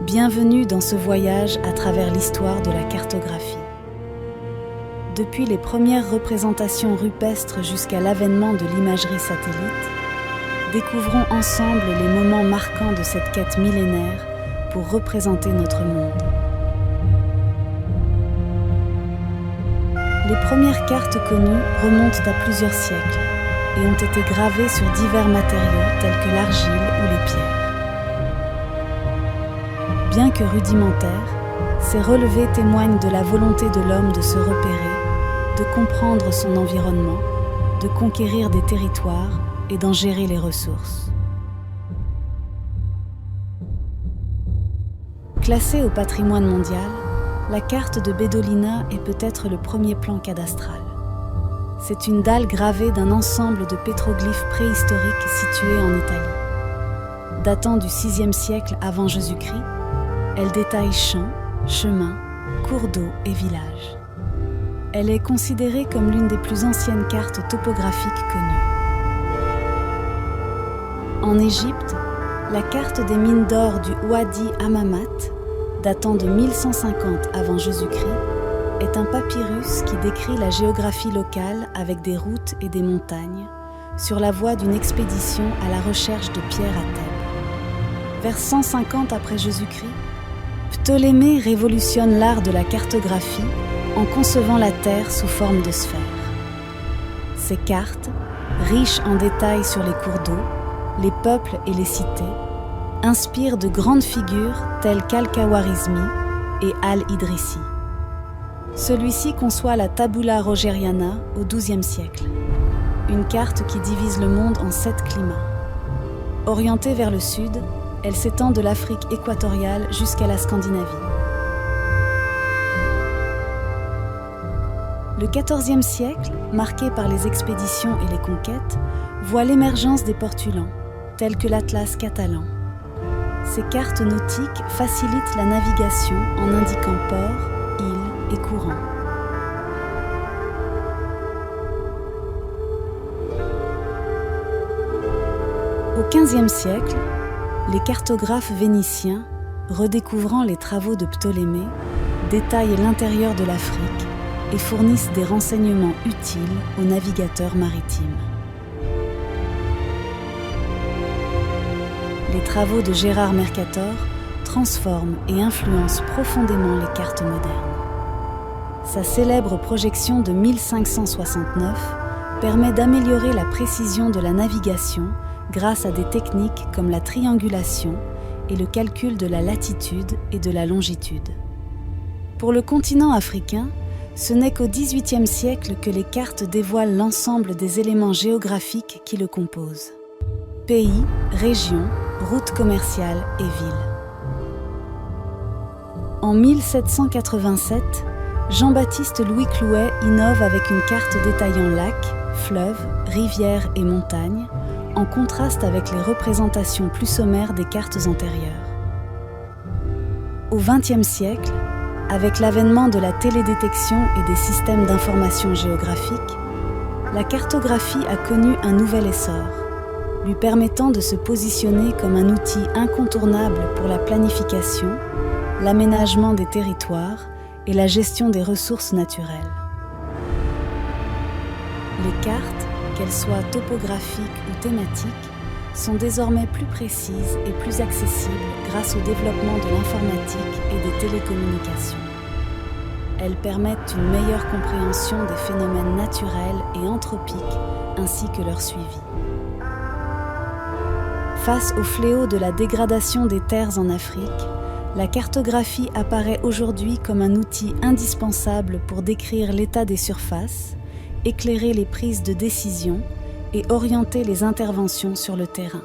Bienvenue dans ce voyage à travers l'histoire de la cartographie. Depuis les premières représentations rupestres jusqu'à l'avènement de l'imagerie satellite, découvrons ensemble les moments marquants de cette quête millénaire pour représenter notre monde. Les premières cartes connues remontent à plusieurs siècles et ont été gravées sur divers matériaux tels que l'argile ou les pierres. Bien que rudimentaires, ces relevés témoignent de la volonté de l'homme de se repérer, de comprendre son environnement, de conquérir des territoires et d'en gérer les ressources. Classée au patrimoine mondial, la carte de Bedolina est peut-être le premier plan cadastral. C'est une dalle gravée d'un ensemble de pétroglyphes préhistoriques situés en Italie. Datant du VIe siècle avant Jésus-Christ, elle détaille champs, chemins, cours d'eau et villages. Elle est considérée comme l'une des plus anciennes cartes topographiques connues. En Égypte, la carte des mines d'or du Wadi Hammamat, datant de 1150 avant Jésus-Christ, est un papyrus qui décrit la géographie locale avec des routes et des montagnes, sur la voie d'une expédition à la recherche de pierres à Thèbes. Vers 150 après Jésus-Christ, Ptolémée révolutionne l'art de la cartographie en concevant la Terre sous forme de sphère. Ces cartes, riches en détails sur les cours d'eau, les peuples et les cités, inspirent de grandes figures telles qu'Al-Khawarizmi et Al-Idrissi. Celui-ci conçoit la Tabula Rogeriana au XIIe siècle, une carte qui divise le monde en 7 climats. Orientée vers le sud, elle s'étend de l'Afrique équatoriale jusqu'à la Scandinavie. Le XIVe siècle, marqué par les expéditions et les conquêtes, voit l'émergence des portulans, tels que l'Atlas catalan. Ces cartes nautiques facilitent la navigation en indiquant ports, îles et courants. Au XVe siècle, les cartographes vénitiens, redécouvrant les travaux de Ptolémée, détaillent l'intérieur de l'Afrique et fournissent des renseignements utiles aux navigateurs maritimes. Les travaux de Gérard Mercator transforment et influencent profondément les cartes modernes. Sa célèbre projection de 1569 permet d'améliorer la précision de la navigation grâce à des techniques comme la triangulation et le calcul de la latitude et de la longitude. Pour le continent africain, ce n'est qu'au XVIIIe siècle que les cartes dévoilent l'ensemble des éléments géographiques qui le composent. Pays, régions, routes commerciales et villes. En 1787, Jean-Baptiste Louis Clouet innove avec une carte détaillant lacs, fleuves, rivières et montagnes, en contraste avec les représentations plus sommaires des cartes antérieures. Au XXe siècle, avec l'avènement de la télédétection et des systèmes d'information géographique, la cartographie a connu un nouvel essor, lui permettant de se positionner comme un outil incontournable pour la planification, l'aménagement des territoires et la gestion des ressources naturelles. Les cartes, qu'elles soient topographiques ou thématiques, sont désormais plus précises et plus accessibles grâce au développement de l'informatique et des télécommunications. Elles permettent une meilleure compréhension des phénomènes naturels et anthropiques ainsi que leur suivi. Face au fléau de la dégradation des terres en Afrique, la cartographie apparaît aujourd'hui comme un outil indispensable pour décrire l'état des surfaces, éclairer les prises de décision et orienter les interventions sur le terrain.